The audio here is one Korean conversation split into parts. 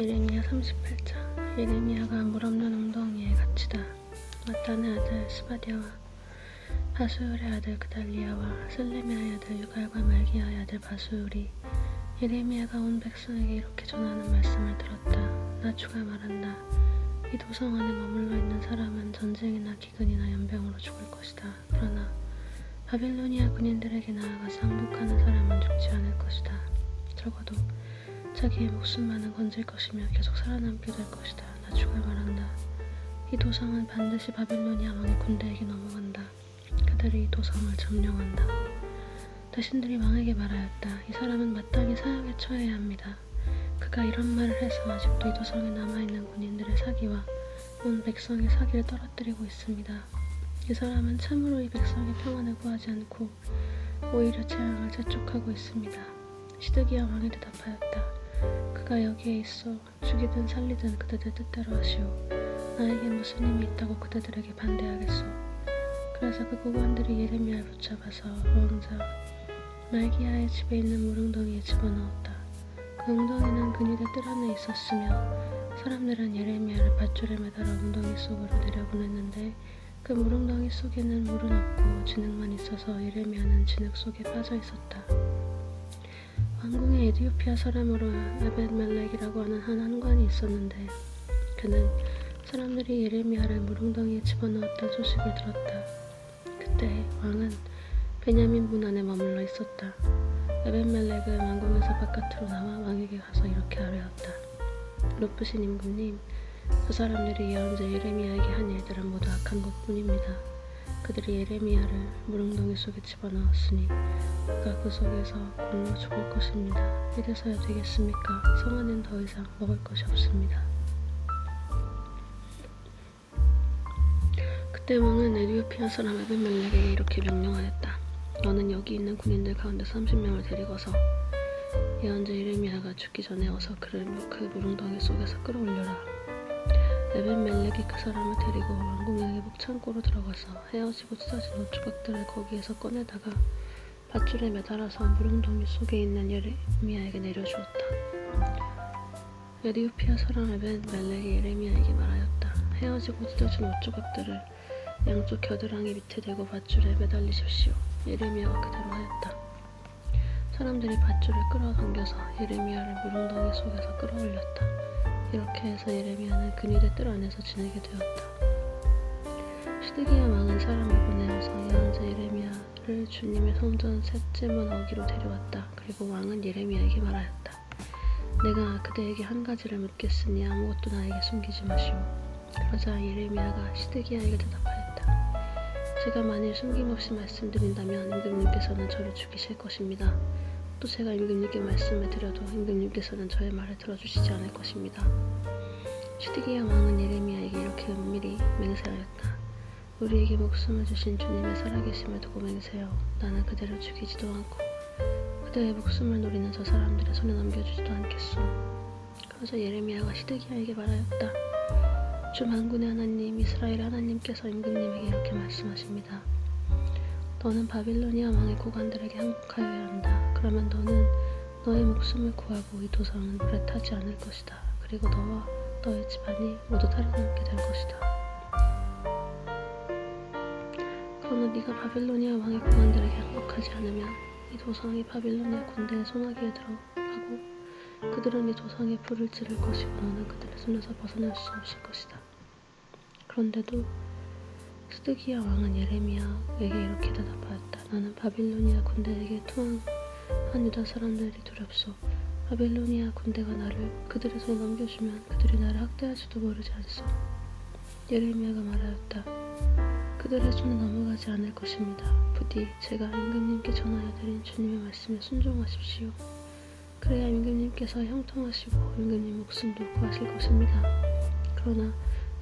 예레미야 38장. 예레미야가 물 없는 웅덩이에 갇히다. 마탄의 아들 스바디아와 바수엘의 아들 그달리아와 슬레미아의 아들 유갈과 말기야의 아들 바수엘이 예레미야가 온 백성에게 이렇게 전하는 말씀을 들었다. 나 주가 말한다. 이 도성 안에 머물러 있는 사람은 전쟁이나 기근이나 연병으로 죽을 것이다. 그러나 바빌로니아 군인들에게 나아가서 항복하는 사람은 죽지 않을 것이다. 적어도 자기의 목숨만은 건질 것이며 계속 살아남게 될 것이다. 나 주가 말한다. 이 도성은 반드시 바빌로니아 왕의 군대에게 넘어간다. 그들이 이 도성을 점령한다. 자신들이 왕에게 말하였다. 이 사람은 마땅히 사형에 처해야 합니다. 그가 이런 말을 해서 아직도 이 도성에 남아있는 군인들의 사기와 온 백성의 사기를 떨어뜨리고 있습니다. 이 사람은 참으로 이 백성의 평안을 구하지 않고 오히려 재앙을 재촉하고 있습니다. 시드기야 왕이 대답하였다. 그가 여기에 있어 죽이든 살리든 그들의 뜻대로 하시오. 나에게 무슨 힘이 있다고 그들에게 반대하겠소. 그래서 그 고관들이 예레미야를 붙잡아서 왕자 말기야의 집에 있는 물웅덩이에 집어넣었다. 그 웅덩이는 그늘의 뜰 안에 있었으며 사람들은 예레미야를 밧줄에 매달아 웅덩이 속으로 내려보냈는데 그 물웅덩이 속에는 물은 없고 진흙만 있어서 예레미야는 진흙 속에 빠져 있었다. 왕궁에 에디오피아 사람으로 에벤멜렉이라고 하는 한 한관이 있었는데 그는 사람들이 예레미야를 물웅덩이에 집어넣었다는 소식을 들었다. 그때 왕은 베냐민 문 안에 머물러 있었다. 에벤멜렉은 왕궁에서 바깥으로 나와 왕에게 가서 이렇게 아뢰었다. 높으신 임금님, 저 사람들이 예언자 예레미야에게 한 일들은 모두 악한 것뿐입니다. 그들이 예레미야를 물웅덩이 속에 집어넣었으니 그가 그 속에서 굶어 죽을 것입니다. 이래서야 되겠습니까? 성 안엔 더 이상 먹을 것이 없습니다. 그때 왕은 에디오피아 사람 에벤멜렉에게 이렇게 명령하였다. 너는 여기 있는 군인들 가운데 30명을 데리고서 예언자 예레미야가 죽기 전에 어서 그를 그 물웅덩이 속에서 끌어올려라. 에벤멜렉이 그 사람을 데리고 왕궁의 회복 창고로 들어가서 헤어지고 찢어진 옷 조각들을 거기에서 꺼내다가 밧줄에 매달아서 물웅덩이 속에 있는 예레미야에게 내려주었다. 에디오피아 사람 에벤멜렉이 예레미야에게 말하였다. 헤어지고 찢어진 옷 조각들을 양쪽 겨드랑이 밑에 대고 밧줄에 매달리십시오. 예레미야가 그대로 하였다. 사람들이 밧줄을 끌어당겨서 예레미야를 물웅덩이 속에서 끌어올렸다. 이렇게 해서 예레미야는 그늘의 뜰 안에서 지내게 되었다. 시드기야 왕은 사람을 보내어서 예언자 예레미야를 주님의 성전 셋째 문 어기로 데려왔다. 그리고 왕은 예레미야에게 말하였다. 내가 그대에게 한 가지를 묻겠으니 아무것도 나에게 숨기지 마시오. 그러자 예레미야가 시드기야에게 대답하였다. 제가 만일 숨김없이 말씀드린다면 임금님께서는 저를 죽이실 것입니다. 또 제가 임금님께 말씀을 드려도 임금님께서는 저의 말을 들어주시지 않을 것입니다. 시드기야 왕은 예레미야에게 이렇게 은밀히 맹세하였다. 우리에게 목숨을 주신 주님의 살아계심을 두고 맹세하오. 나는 그대를 죽이지도 않고 그대의 목숨을 노리는 저 사람들의 손에 넘겨주지도 않겠소. 그러자 예레미야가 시드기야에게 말하였다. 주 만군의 하나님 이스라엘 하나님께서 임금님에게 이렇게 말씀하십니다. 너는 바빌로니아 왕의 고관들에게 항복하여야 한다. 그러면 너는 너의 목숨을 구하고 이 도성은 불에 타지 않을 것이다. 그리고 너와 너의 집안이 모두 살아남게 될 것이다. 그러나 네가 바빌로니아 왕의 고관들에게 항복하지 않으면 이 도성이 바빌로니아 군대의 손아귀에 들어가고 그들은 이 도성에 불을 지를 것이고 너는 그들의 손에서 벗어날 수 없을 것이다. 그런데도 시드기야 왕은 예레미야에게 이렇게 대답하였다. 나는 바빌로니아 군대에게 투항한 유다 사람들이 두렵소. 바빌로니아 군대가 나를 그들의 손에 넘겨주면 그들이 나를 학대할지도 모르지 않소. 예레미야가 말하였다. 그들의 손에 넘어가지 않을 것입니다. 부디 제가 임금님께 전하여 드린 주님의 말씀에 순종하십시오. 그래야 임금님께서 형통하시고 임금님 목숨도 구하실 것입니다. 그러나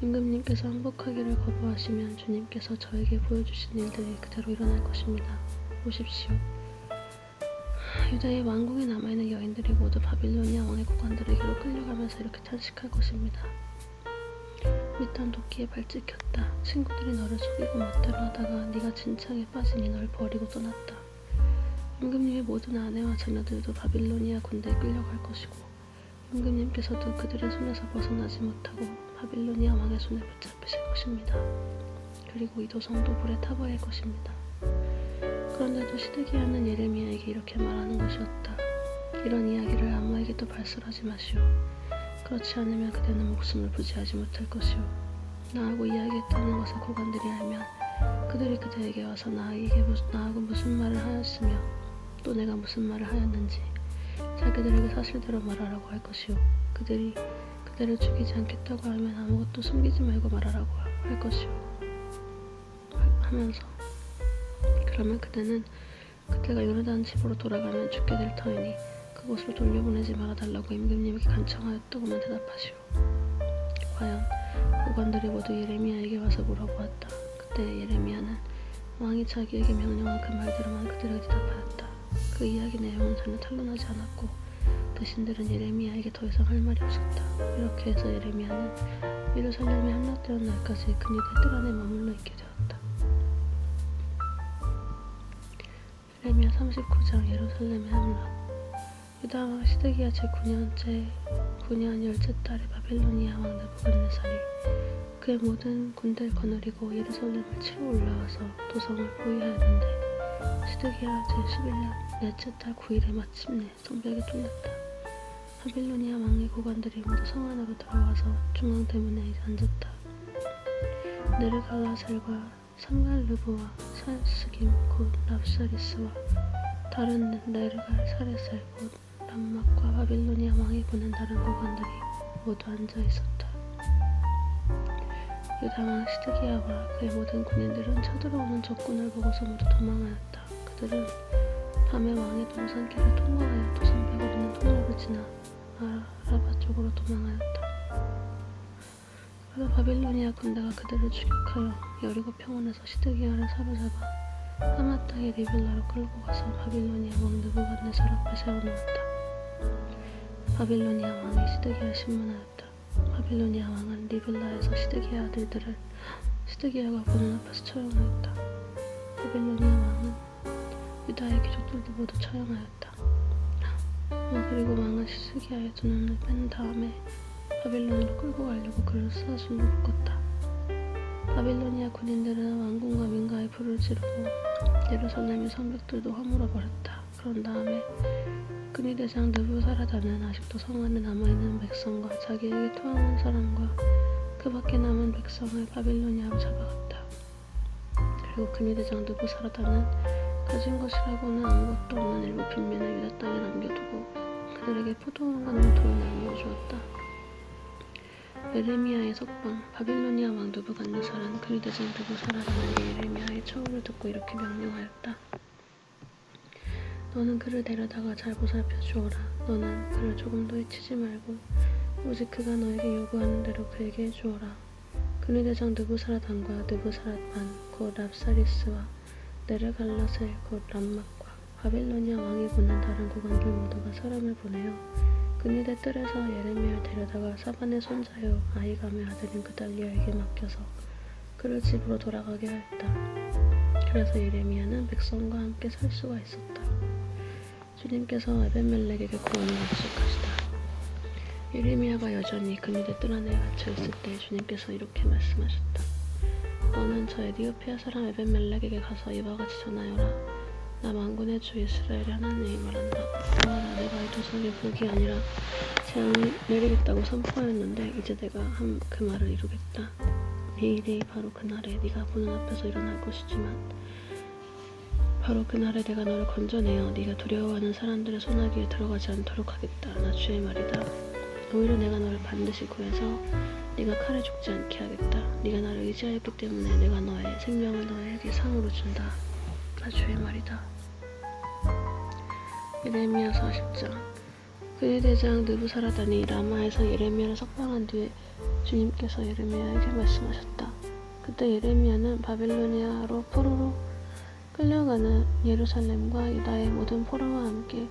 임금님께서 항복하기를 거부하시면 주님께서 저에게 보여주신 일들이 그대로 일어날 것입니다. 보십시오. 유다의 왕궁에 남아있는 여인들이 모두 바빌로니아 왕의 고관들에게로 끌려가면서 이렇게 탄식할 것입니다. 밑단 도끼에 발찍혔다. 친구들이 너를 속이고 멋대로 하다가 네가 진창에 빠지니 널 버리고 떠났다. 임금님의 모든 아내와 자녀들도 바빌로니아 군대에 끌려갈 것이고 임금님께서도 그들의 손에서 벗어나지 못하고 바빌로니아 왕의 손에 붙잡히실 것입니다. 그리고 이 도성도 불에 타버릴 것입니다. 그런데도 시드기야는 예레미야에게 이렇게 말하는 것이었다. 이런 이야기를 아무에게도 발설하지 마시오. 그렇지 않으면 그대는 목숨을 부지하지 못할 것이오. 나하고 이야기했다는 것을 고관들이 알면 그들이 그대에게 와서 나하고 무슨 말을 하였으며 또 내가 무슨 말을 하였는지 자기들에게 사실대로 말하라고 할 것이오. 그들이 그대를 죽이지 않겠다고 하면 아무것도 숨기지 말고 말하라고 할 것이오. 하면서 그러면 그대는 그대가 요나단 집으로 돌아가면 죽게 될 터이니 그곳으로 돌려보내지 말아달라고 임금님에게 간청하였다고만 대답하시오. 과연 고관들이 모두 예레미야에게 와서 물어보았다. 그때 예레미야는 왕이 자기에게 명령한 그 말대로만 그들에게 대답하였다. 그 이야기 내용은 전혀 탄로나지 않았고 대신들은 예레미야에게 더 이상 할 말이 없었다. 이렇게 해서 예레미야는 예루살렘이 함락되는 날까지 그니들 뜰 안에 머물러 있게 되었다. 예레미야 39장 예루살렘의 함락. 유다 왕 시드기야 제9년 열째 달에 바빌로니아 왕 느부갓네살이 그의 모든 군대를 거느리고 예루살렘을 치러 올라와서 도성을 포위하였는데 시드기야 제11년 넷째 달 9일에 마침내 성벽이 뚫렸다. 바빌로니아 왕의 고관들이 모두 성 안으로 들어와서 중앙대문에 앉았다. 네르갈라셀과 삼갈르브와 살스김 곧 랍사리스와 다른 네르갈사레셀 곧 람막과 바빌로니아 왕이 보낸 다른 고관들이 모두 앉아 있었다. 유다 왕 시드기야와 그의 모든 군인들은 쳐들어오는 적군을 보고서 모두 도망하였다. 그들은 밤에 왕의 동산길을 통과하여 도성벽을 있는 통로를 지나 아라바 쪽으로 도망하였다. 그러다 바빌로니아 군대가 그들을 추격하여 여리고 평원에서 시드기야를 사로잡아 하맛 땅의 리블라로 끌고 가서 바빌로니아 왕 느부갓네살 앞에 세워놓았다. 바빌로니아 왕이 시드기야에 신문하였다. 바빌로니아 왕은 리블라에서 시드기야 아들들을 시드기야가 보는 앞에서 처형하였다. 바빌로니아 왕은 유다의 귀족들도 모두 처형하였다. 그리고 왕은 시드기야의 두 눈을 뺀 다음에 바빌론으로 끌고 가려고 그를 사슬로 묶었다. 바빌로니아 군인들은 왕궁과 민가에 불을 지르고 예루살렘의 성벽들도 허물어 버렸다. 그런 다음에 그니 대장 느부사라단은 아직도 성 안에 남아있는 백성과 자기에게 토항한 사람과 그 밖에 남은 백성을 바빌로니아로 잡아갔다. 그리고 그니 대장 느부사라단은 가진 것이라고는 아무것도 없는 일부 빈민을 유다 땅에 남겨두고 그들에게 포도원과 농토를 나누어 주었다. 예레미야의 석방. 바빌로니아 왕 느부갓네살은 그니 대장 느부사라단에게 예레미야의 처우를 듣고 이렇게 명령하였다. 너는 그를 데려다가 잘 보살펴 주어라. 너는 그를 조금도 해치지 말고 오직 그가 너에게 요구하는 대로 그에게 해주어라. 그니 대장 느부사라단과 느부사라반 곧 랍사리스와 네르갈라셀 곧 람막과 바빌로니아 왕이 보낸 다른 고관들 모두가 사람을 보내어 그니대 뜰에서 예레미야를 데려다가 사반의 손자요 아히감의 아들인 그달리아에게 맡겨서 그를 집으로 돌아가게 하였다. 그래서 예레미야는 백성과 함께 살 수가 있었다. 주님께서 에벤멜렉에게 구원을 약속하시다. 예레미야가 여전히 그니대 뜰 안에 갇혀있을 때 주님께서 이렇게 말씀하셨다. 너는 저 에디오피아 사람 에벤멜렉에게 가서 이와 같이 전하여라. 나 만군의 주 이스라엘의 하나님이 말한다. 보아라, 내가 이 도성에 복이 아니라 재앙을 내리겠다고 선포하였는데 이제 내가 그 말을 이루겠다. 이 일이 바로 그날에 네가 보는 앞에서 일어날 것이지만 바로 그날에 내가 너를 건져내어 네가 두려워하는 사람들의 손아귀에 들어가지 않도록 하겠다. 나 주의 말이다. 오히려 내가 너를 반드시 구해서 네가 칼에 죽지 않게 하겠다. 네가 나를 의지하였기 때문에 내가 너의 생명을 너에게 상으로 준다. 나 주의 말이다. 예레미야 40장. 그의 대장 느부사라단이 라마에서 예레미야를 석방한 뒤에 주님께서 예레미야에게 말씀하셨다. 그때 예레미야는 바빌로니아로 포로로 끌려가는 예루살렘과 유다의 모든 포로와 함께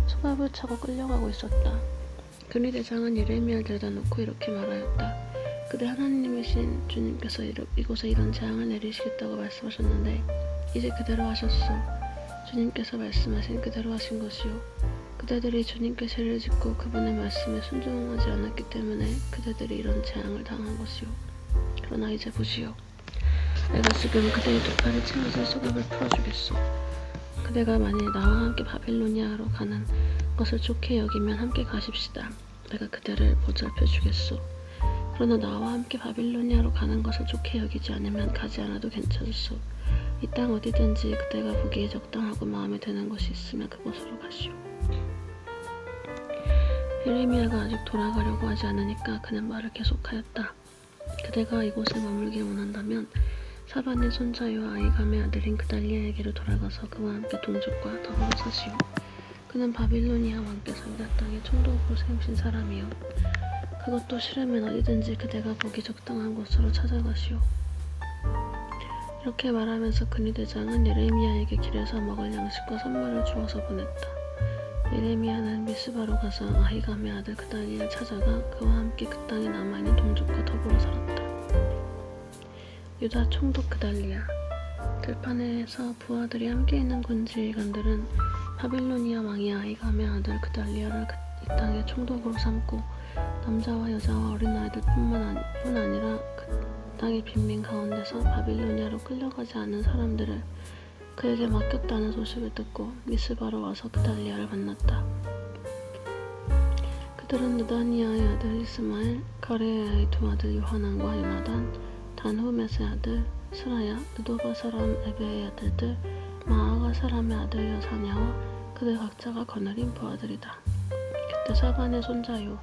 수갑을 차고 끌려가고 있었다. 그니 대장은 예레미야를 데려다 놓고 이렇게 말하였다. 그대 하나님이신 주님께서 이곳에 이런 재앙을 내리시겠다고 말씀하셨는데 이제 그대로 하셨소. 주님께서 말씀하신 그대로 하신 것이요 그대들이 주님께 죄를 짓고 그분의 말씀에 순종하지 않았기 때문에 그대들이 이런 재앙을 당한 것이요. 그러나 이제 보시오. 내가 지금 그대의 두 팔을 채워서 수갑을 풀어주겠소. 그대가 만일 나와 함께 바빌로니아로 가는 것을 좋게 여기면 함께 가십시다. 내가 그대를 보살펴 주겠소. 그러나 나와 함께 바빌로니아로 가는 것을 좋게 여기지 않으면 가지 않아도 괜찮소. 이 땅 어디든지 그대가 보기에 적당하고 마음에 드는 곳이 있으면 그곳으로 가시오. 예레미야가 아직 돌아가려고 하지 않으니까 그는 말을 계속하였다. 그대가 이곳에 머물길 원한다면 사반의 손자요 아히감의 아들인 그달리아에게로 돌아가서 그와 함께 동족과 더불어 사시오. 그는 바빌로니아 왕께서 유다 땅에 총독으로 세우신 사람이요. 그것도 싫으면 어디든지 그대가 보기 적당한 곳으로 찾아가시오. 이렇게 말하면서 그니 대장은 예레미야에게 길에서 먹을 양식과 선물을 주어서 보냈다. 예레미야는 미스바로 가서 아히감의 아들 그달리아를 찾아가 그와 함께 그 땅에 남아있는 동족과 더불어 살았다. 유다 총독 그달리아. 들판에서 부하들이 함께 있는 군지관들은 바빌로니아 왕이 아히감의 아들 그달리아를 이 땅의 총독으로 삼고 남자와 여자와 어린아이들뿐만 아니라 그 땅의 빈민 가운데서 바빌로니아로 끌려가지 않은 사람들을 그에게 맡겼다는 소식을 듣고 미스바로 와서 그달리아를 만났다. 그들은 느다니아의 아들 이스마엘, 가레야의 두 아들 요하난과 요나단, 단후메스의 아들 스라야, 느도바 사람 에베의 아들들, 마아가 사람의 아들 여사냐와 그들 각자가 거느린 부하들이다. 그때 사반의 손자요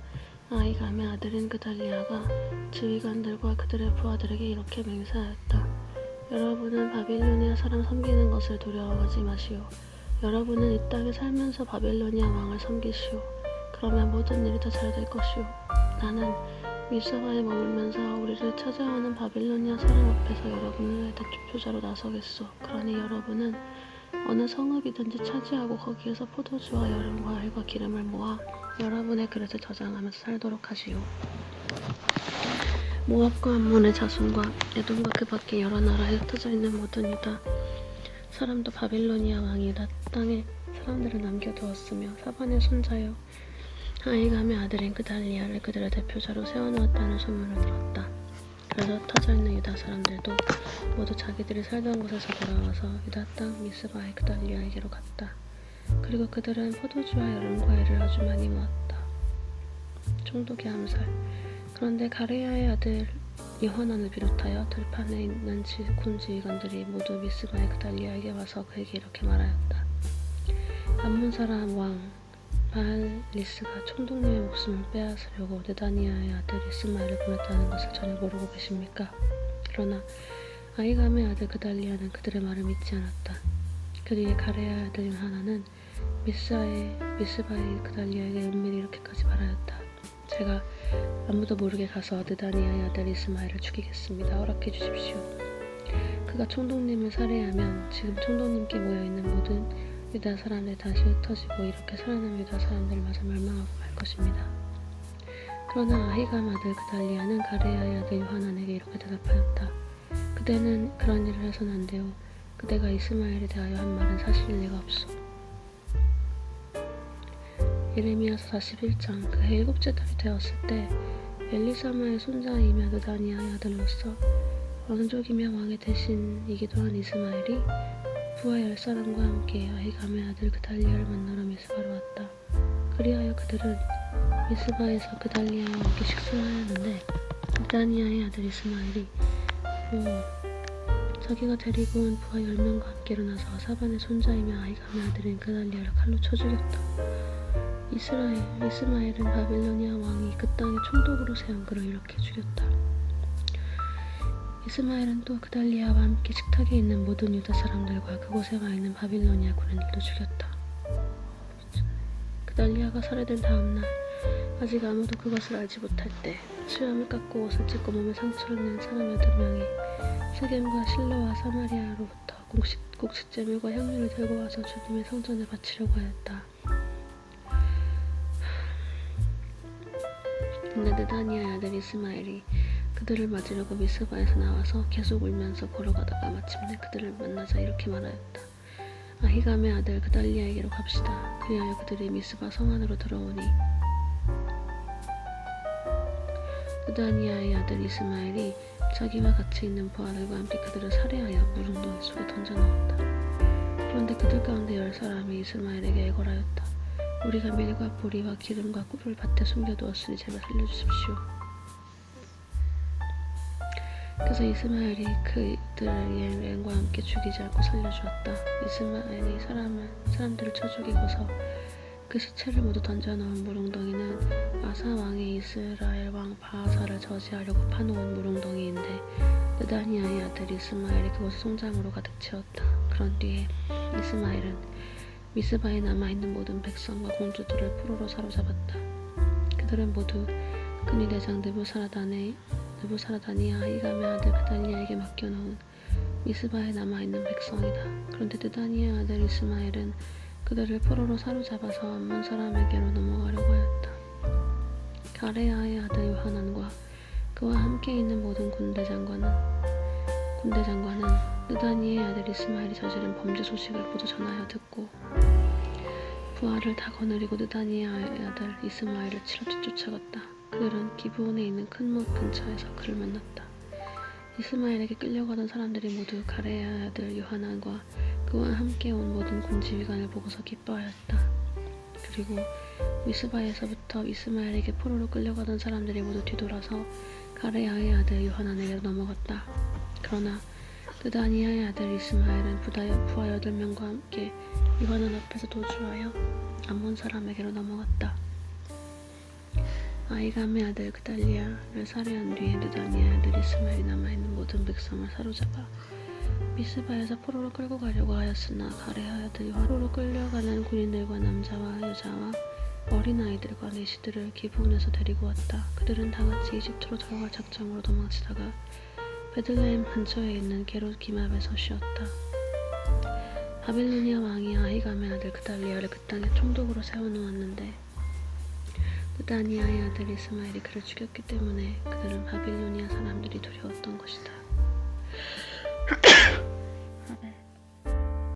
아히감의 아들인 그달리아가 지휘관들과 그들의 부하들에게 이렇게 맹세하였다. 여러분은 바빌로니아 사람 섬기는 것을 두려워하지 마시오. 여러분은 이 땅에 살면서 바빌로니아 왕을 섬기시오. 그러면 모든 일이 다 잘 될 것이오. 나는 미스바에 머물면서 우리를 찾아오는 바빌로니아 사람 앞에서 여러분을 대표자로 나서겠소. 그러니 여러분은 어느 성읍이든지 차지하고 거기에서 포도주와 여름과 알과 기름을 모아 여러분의 그릇에 저장하면서 살도록 하시오. 모압과 암몬의 자손과 에돔과 그 밖에 여러 나라에 흩어져 있는 모든 유다 사람도 바빌로니아 왕이 유다 땅에 사람들을 남겨두었으며 사반의 손자요 아히감의 아들인 그달리아를 그들의 대표자로 세워놓았다는 소문을 들었다. 그래서 흩어져 있는 유다 사람들도 모두 자기들이 살던 곳에서 돌아와서 유다 땅 미스바의 그달리아에게로 갔다. 그리고 그들은 포도주와 여름과 알을 아주 많이 모았다. 총독의 암살. 그런데 가레야의 아들 요하난을 비롯하여 들판에 있는 군지휘관들이 모두 미스바의 그달리아에게 와서 그에게 이렇게 말하였다. 암몬 사람 왕 바알리스가 총독님의 목숨을 빼앗으려고 느다니아의 아들 이스마엘을 보냈다는 것을 전혀 모르고 계십니까? 그러나 아히감의 아들 그달리아는 그들의 말을 믿지 않았다. 그 뒤에 가레야의 아들 요하난은 미스바의 그달리아에게 은밀히 이렇게까지 말하였다. 제가 아무도 모르게 가서 느다니아의 아들 이스마엘을 죽이겠습니다. 허락해 주십시오. 그가 총독님을 살해하면 지금 총독님께 모여있는 모든 유다 사람들이 다시 흩어지고 이렇게 살아남은 유다 사람들마저 멸망하고 말 것입니다. 그러나 아히감 아들 그달리아는 가레야의 아들 요하난에게 이렇게 대답하였다. 그대는 그런 일을 해서는 안 돼요. 그대가 이스마엘에 대하여 한 말은 사실일 리가 없소. 예레미야서 41장. 그해 7째 달이 되었을 때 엘리사마의 손자이며 느다니아의 아들로서 왕족이며 왕의 대신이기도 한 이스마엘이 부하 10사람과 함께 아히감의 아들 그달리아를 만나러 미스바로 왔다. 그리하여 그들은 미스바에서 그달리아와 함께 식사를 하였는데 느다니아의 아들 이스마엘이 자기가 데리고 온 부하 10명과 함께 일어나서 사반의 손자이며 아히감의 아들인 그달리아를 칼로 쳐 죽였다. 이스마엘은 바빌로니아 왕이 그 땅의 총독으로 세운 그를 이렇게 죽였다. 이스마엘은 또 그달리아와 함께 식탁에 있는 모든 유다 사람들과 그곳에 와 있는 바빌로니아 군인들도 죽였다. 그달리아가 살해된 다음날 아직 아무도 그것을 알지 못할 때 수염을 깎고 옷을 찢고 몸에 상처를 낸 사람 8명이 세겜과 실로와 사마리아로부터 곡식재물과 향료를 들고 와서 주님의 성전에 바치려고 하였다. 근데 느다니아의 아들 이스마엘이 그들을 맞으려고 미스바에서 나와서 계속 울면서 걸어가다가 마침내 그들을 만나자 이렇게 말하였다. 아히감의 아들 그달리아에게로 갑시다. 그리하여 그들이 미스바 성 안으로 들어오니 느다니아의 아들 이스마엘이 자기와 같이 있는 부하들과 함께 그들을 살해하여 무릉덩이 속에 던져넣었다. 그런데 그들 가운데 10사람이 이스마엘에게 애걸하였다. 우리가 밀과 보리와 기름과 꿀을 밭에 숨겨두었으니 제발 살려주십시오. 그래서 이스마엘이 그들을 여행과 함께 죽이지 않고 살려주었다. 이스마엘이 사람들을 쳐 죽이고서 그 시체를 모두 던져넣은 무릉덩이는 아사 왕이 이스라엘 왕 바하사를 저지하려고 파놓은 무릉덩이인데 느다니아의 아들 이스마엘이 그것을 송장으로 가득 채웠다. 그런 뒤에 이스마엘은 미스바에 남아있는 모든 백성과 공주들을 포로로 사로잡았다. 그들은 모두 그니 대장 느부사라단이 아히감의 아들 그달리아에게 맡겨놓은 미스바에 남아있는 백성이다. 그런데 느다니아의 아들 이스마엘은 그들을 포로로 사로잡아서 암몬 사람에게로 넘어가려고 하였다. 가레아의 아들 요하난과 그와 함께 있는 모든 군대 장관은 느다니의 아들 이스마엘이 저지른 범죄 소식을 모두 전하여 듣고 부하를 다 거느리고 느다니의 아들 이스마엘을 치러 쫓아갔다. 그들은 기브온에 있는 큰 못 근처에서 그를 만났다. 이스마엘에게 끌려가던 사람들이 모두 가레아의 아들 요하난과 그와 함께 온 모든 군지휘관을 보고서 기뻐하였다. 그리고 미스바에서부터 이스마엘에게 포로로 끌려가던 사람들이 모두 뒤돌아서 가레아의 아들 요하난에게로 넘어갔다. 그러나 느다니아의 아들 이스마엘은 부하 8명과 함께 요하난 앞에서 도주하여 암몬 사람에게로 넘어갔다. 아히감의 아들 그달리아를 살해한 뒤에 느다니아의 아들 이스마엘이 남아있는 모든 백성을 사로잡아 미스바에서 포로로 끌고 가려고 하였으나 가레아의 아들 요하난은 포로로 끌려가는 군인들과 남자와 여자와 어린아이들과 내시들을 기브온에서 데리고 왔다. 그들은 다같이 이집트로 들어갈 작정으로 도망치다가 베들레헴 근처에 있는 게롯 기맙에서 쉬었다. 바빌로니아 왕이 아히감의 아들 그달리아를 그 땅에 총독으로 세워놓았는데 느다니아의 아들 이스마엘이 그를 죽였기 때문에 그들은 바빌로니아 사람들이 두려웠던 것이다.